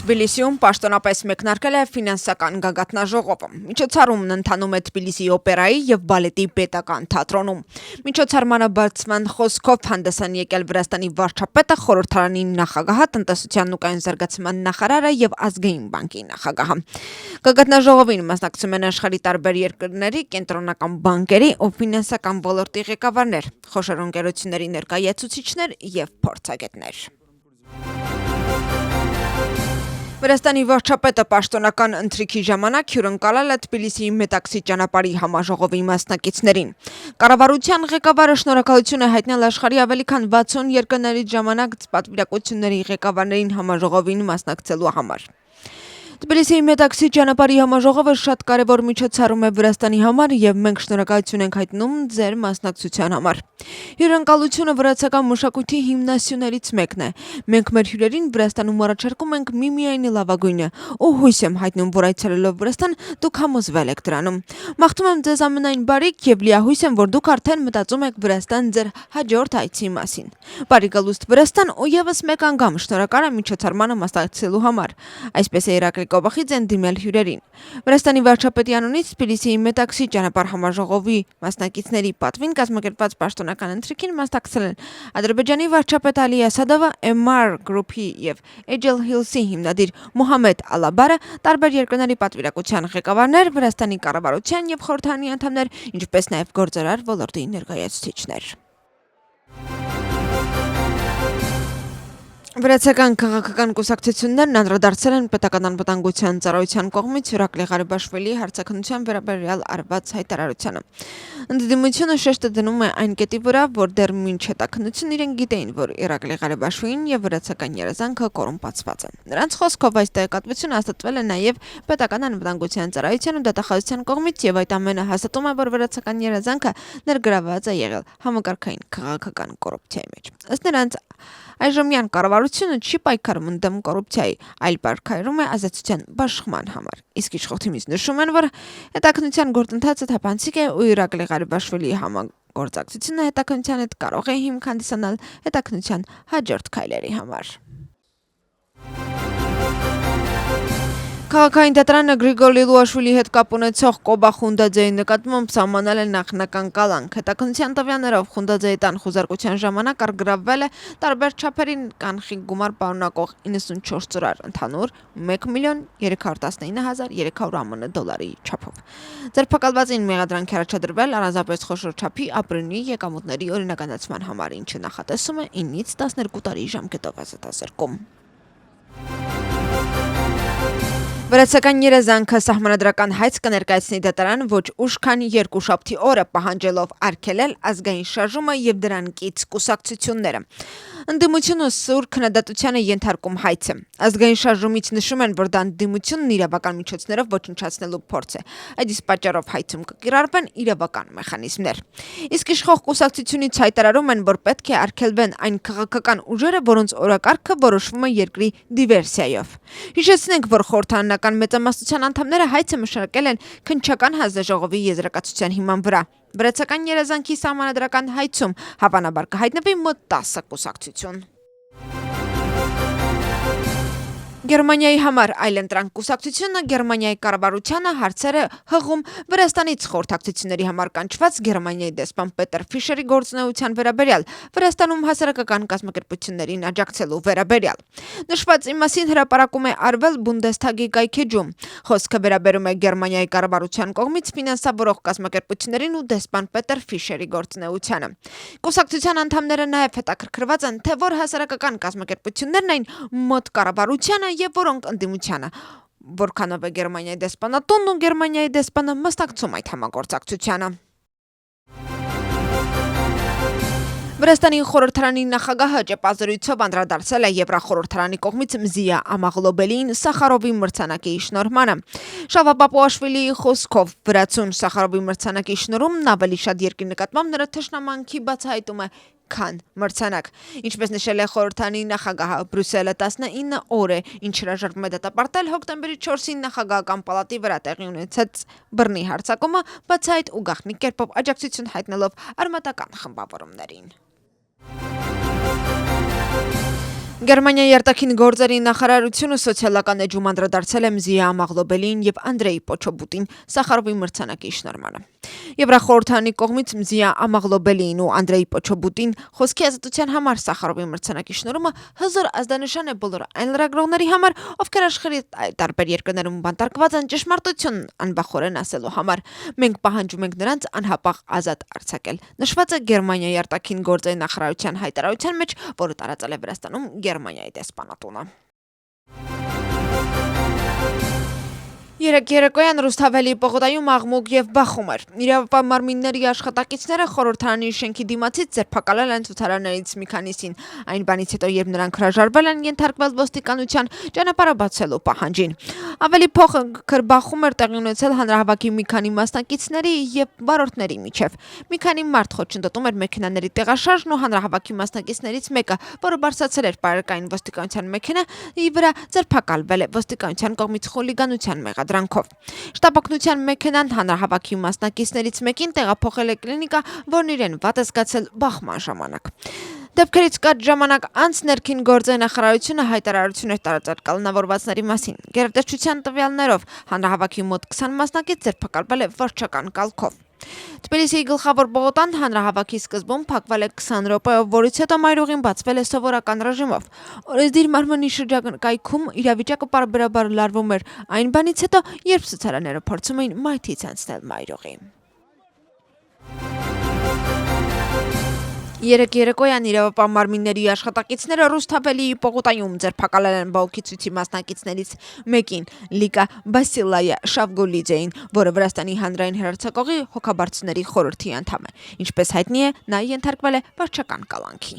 Թբիլիսիում պաշտոնապես մեկնարկել է ֆինանսական գագաթնաժողովը։ Միջոցառումն ընթանում է Թբիլիսիի օպերայի եւ բալետի պետական թատրոնում։ Միջոցառմանը բացման խոսքով հանդես են եկել Վրաստանի վարչապետը, խորհրդարանի նախագահը, տնտեսության ու կայուն զարգացման նախարարը եւ ազգային բանկի նախագահը։ Գագաթնաժողովին մասնակցում են աշխարհի տարբեր երկրների, կենտրոնական բանկերի ու ֆինանսական ոլորտի ղեկավարներ, խոշոր ընկերությունների ներկայացուցիչներ եւ փորձագետներ։ Վրաստանի վարչապետը պաշտոնական ընթրիքի ժամանակ հյուրընկալել է Թբիլիսիի Մետաքսի ճանապարհի համաժողովի մասնակիցներին։ Կառավարության ղեկավարը շնորհակալություն է հայտնել աշխարհի ավելի քան 60 երկրներից ժամանակ պատվիրակությունների ղեկավարներին համաժողովին մասնակցելու համար։ Թբիլիսիի Մետաքսի ճանապարհի համաժողովը շատ կարևոր միջոցառում է Վրաստանի համար եւ մենք շնորհակալություն ենք հայտնում ձեր մասնակցության համար։ Հյուրընկալությունը վրացական մշակույթի հիմնասյուներից մեկն է։ Մենք մեր հյուրերին Վրաստանում առաջարկում ենք միմիայն լավագույնը ու հույս եմ հայտնում, որ այցելելով Վրաստան դուք համոզվել եք դրանում։ Մաղթում եմ ձեզ ամենայն բարիք եւ լիահույս եմ, որ դուք արդեն մտածում եք Վրաստան ձեր հաջորդ այցի մասին։ Բարի գալուստ Վրաստան ու եւս մեկ անգամ շնորհակալ եմ միջոցառմանը մասնակցելու համար։ Այսպես է Իրակլի Կոբախիձեն դիմել հյուրերին։ Վրաստանի վարչապետի անունից Թբիլիսիի Մետաքսի ճանապարհ համաժողովի մասնակիցների պատվին կազմակերպված պաշտոնական ընթրիքին մասնակցել են Ադրբեջանի վարչապետ Ալի Ասադովը, MR Group-ի եւ Agile Hills-ի հիմնադիր Մոհամեդ Ալաբարը, տարբեր երկրների պատվիրակության ղեկավարներ, Վրաստանի կառավարության եւ խորհրդարանի անդամներ, ինչպես նաեւ գործարար ոլորտի ներկայացուցիչներ։ Վրացական քաղաքական կուսակցություններն անդրադարձել են պետական անվտանգության ծառայության կողմից Իրակլի Ղարիբաշվիլիի հարցաքննության վերաբերյալ արված հայտարարությանը։ Ընդդիմությունը շեշտը դնում է այն կետի վրա, որ դեռ մինչ հետաքննություն իրենք գիտեին, որ Իրակլի Ղարիբաշվիլին եւ վրացական երազանքը կոռումպացված են։ Նրանց խոսքով այս տեղեկատվությունը հաստատվել է նաեւ պետական անվտանգության ծառայության ու դատախազության կողմից եւ այդ ամենը հաստատում է, որ վրացական երազանքը ներգրավված է եղել համակարգային քաղաքական կոռուպցիայի մեջ։ Ըստ նրանց այժմյան կառավարությունը չի պայքարում ընդդեմ կոռուպցիայի, այլ պայքարում է ազատության բաշխման համար։ Իսկ իշխող նշում են, որ հետաքննության գործընթացը թափանցիկ է ու Իրակլի Ղարիբաշվիլիի համագործակցությունը հետաքննության հետ կարող է հիմք հանդիսանալ հետաքննության հաջորդ քայլերի համար։ Քաղաքային դատարանը Գրիգոր Լիլուաշվիլիի հետ կապ ունեցող Կոբա Խունդաձեի նկատմամբ սահմանել է նախնական կալանք։ Հետաքննության տվյալներով Խունդաձեի տան խուզարկության ժամանակ առգրավվել է տարբեր չափերի կանխիկ գումար պարունակող 94 ծրար, ընդհանուր 1,319,300 ԱՄՆ չափով։ Ձերբակալվածին մեղադրանք առաջադրվել առանձնապես խոշոր չափի ապրունի եկամուտների օրինականացման համար, ինչը նախատեսում է 9-ից 12 տարի ժամկետով ազատազրկում։ Վրացական երազանքը սահմանադրական հայց կներկայացնի դատարան ոչ ուշ քան երկուշաբթի օրը, պահանջելով արգելել ազգային շարժումը եւ դրան կից կուսակցությունները։ Ընդդիմությունը սուր քննադատությանը ենթարկում հայցը։ Ազգային շարժումից նշում են, որ դա ընդդիմությունն իրավական միջոցներով ոչնչացնելու փորձ է։ Այդ իսկ պատճառով հայցում կկիրառվեն իրավական մեխանիզմներ։ Իսկ իշխող կուսակցությունից հայտարարում են, որ պետք է արգելվեն այն քաղաքական ուժերը, որոնց օրակարգը որոշվում է երկրի դիվերսիայով։ Հիշեցնենք, որ խորհրդարանական մեծամասնության անդամները հայցը մշակել են քննչական հանձնաժողովի եզրակացության հիման վրա։ Վրացական երազանքի սահմանադրական հայցում հավանաբար կհայտնվի մոտ 10 կուսակցություն։ Գերմանիայի համար այլընտրանք կուսակցությունը Գերմանիայի կառավարությանը հարցեր է հղում Վրաստանից խորհրդակցությունների համար կանչված Գերմանիայի դեսպան Պետեր Ֆիշերի գործունեության վերաբերյալ, Վրաստանում հասարակական կազմակերպություններին աջակցելու վերաբերյալ։ Նշվածի մասին հրապարակում է արվել Բունդեսթագի կայքեջում։ Խոսքը վերաբերում է Գերմանիայի կառավարության կողմից ֆինանսավորող կազմակերպություններին ու դեսպան Պետեր Ֆիշերի գործունեությանը։ Կուսակցության անդամները նաև հետաքրքրված են, թե որ հասարակական կազմակերպություններն այն մոտ կառավարությանը եւ որոնք ընդդիմությանը, որքանով է Գերմանիայի դեսպանատունն ու Գերմանիայի դեսպանը մասնակցում այդ համագործակցությանը։ Վրաստանի խորհրդարանի նախագահը ճեպազրույցով անդրադարձել է Եվրախորհրդարանի կողմից Մզիա Ամաղլոբելին Սախարովի մրցանակի շնորհմանը։ Շավա Պապուաշվիլիի խոսքով վրացուն Սախարովի մրցանակի շնորհումն ավելի շատ երկրի նկատմամբ նրա թշնամանքի բացահայտում է, քան մրցանակ։ Ինչպես նշել է խորհրդարանի նախագահը, Բրյուսելը 19 օր է, ինչ հրաժարվում է դատապարտել հոկտեմբերի 4-ին նախագահական պալատի վրա տեղի ունեցած բռնի հարձակումը, բացահայտ ու գաղտնի կերպով աջակցություն հայտնելով արմատական խմբավորումներին։ Գերմանիայի արտաքին գործերի նախարարությունը սոցիալական էջում անդրադարձել է Մզիա Ամաղլոբելին եւ Անդրեյ Պոչոբուտին Սախարովի մրցանակի շնորհմանը։ Եվրախորհրդանի կողմից Մզիա Ամաղլոբելին ու Անդրեյ Պոչոբուտին խոսքի ազատության համար Սախարովի մրցանակի շնորհումը հզոր ազդանշան է բոլոր այն լրագրողների համար, ովքեր աշխարհի տարբեր երկրներում բանտարկված են ճշմարտությունն անբախորեն ասելու համար։ Մենք պահանջում ենք նրանց անհապաղ ազատ արձակել։ Նշված է Գերմանիայի արտաքին գործերի նախարարության հայտարարության մեջ, որը տարածել է Վրաստանում Գերմանիայի դեսպանատունը։ Երեկ երեկոյան Ռուսթավելի պողոտայում աղմուկ եւ բախում էր։ Իրավապահ մարմինների աշխատակիցները խորհրդարանի շենքի դիմացից ձերբակալել են ցուցարարներից մի քանիսին։ Այն բանից հետո, երբ նրանք հրաժարվել են ենթարկվել ոստիկանության ճանապարհը բացելու պահանջին։ Ավելի փոքր բախում էր տեղի ունեցել հանրահավաքի մի քանի մասնակիցների եւ վարորդների միջև։ Մի քանի մարդ խոչընդոտում էր մեքենաների տեղաշարժն ու հանրահավաքի մասնակիցներից մեկը, որը բարձրացել էր պարակային ոստիկանության մեքենայի վրա, ձերբակալվել է ոստիկանության կողմից խուլիգանության մեղադրանքով։ Շտապօգնության մեքենան հանրահավաքի մասնակիցներից մեկին տեղափոխել է կլինիկա, որն իրեն վատ է զգացել բախման ժամանակ։ Դեպքերից կարճ ժամանակ անց ներքին գործերի նախարարությունը հայտարարություն էր տարածել կալանավորվածների մասին։ Գերատեսչության տվյալներով հանրահավաքի մոտ 20 մասնակից ձերբակալվել է վարչական կալքով։ Թբիլիսիի գլխավոր պողոտան հանրահավաքի սկզբում փակվել է 20 րոպեով, որից հետո մայրուղին բացվել է սովորական ռեժիմով։ Օրեսդիր մարմնի շրջակայքում իրավիճակը պարբերաբար լարվում էր այն բանից հետո, երբ ցուցարարները փորձում էին մայթից անցնել մայրուղի։ Երեկ երեկոյան իրավապահ մարմինների աշխատակիցները Ռուսթավելիի պողոտայում ձերբակալել են բողոքի ցույցի մասնակիցներից մեկին՝ Լիկա Բասիլայա Շավգոլիձեին, որը Վրաստանի հանրային հեռարձակողի հոգաբարձուների խորհրդի անդամ է։ Ինչպես հայտնի է, նա ենթարկվել է վարչական կալանքի։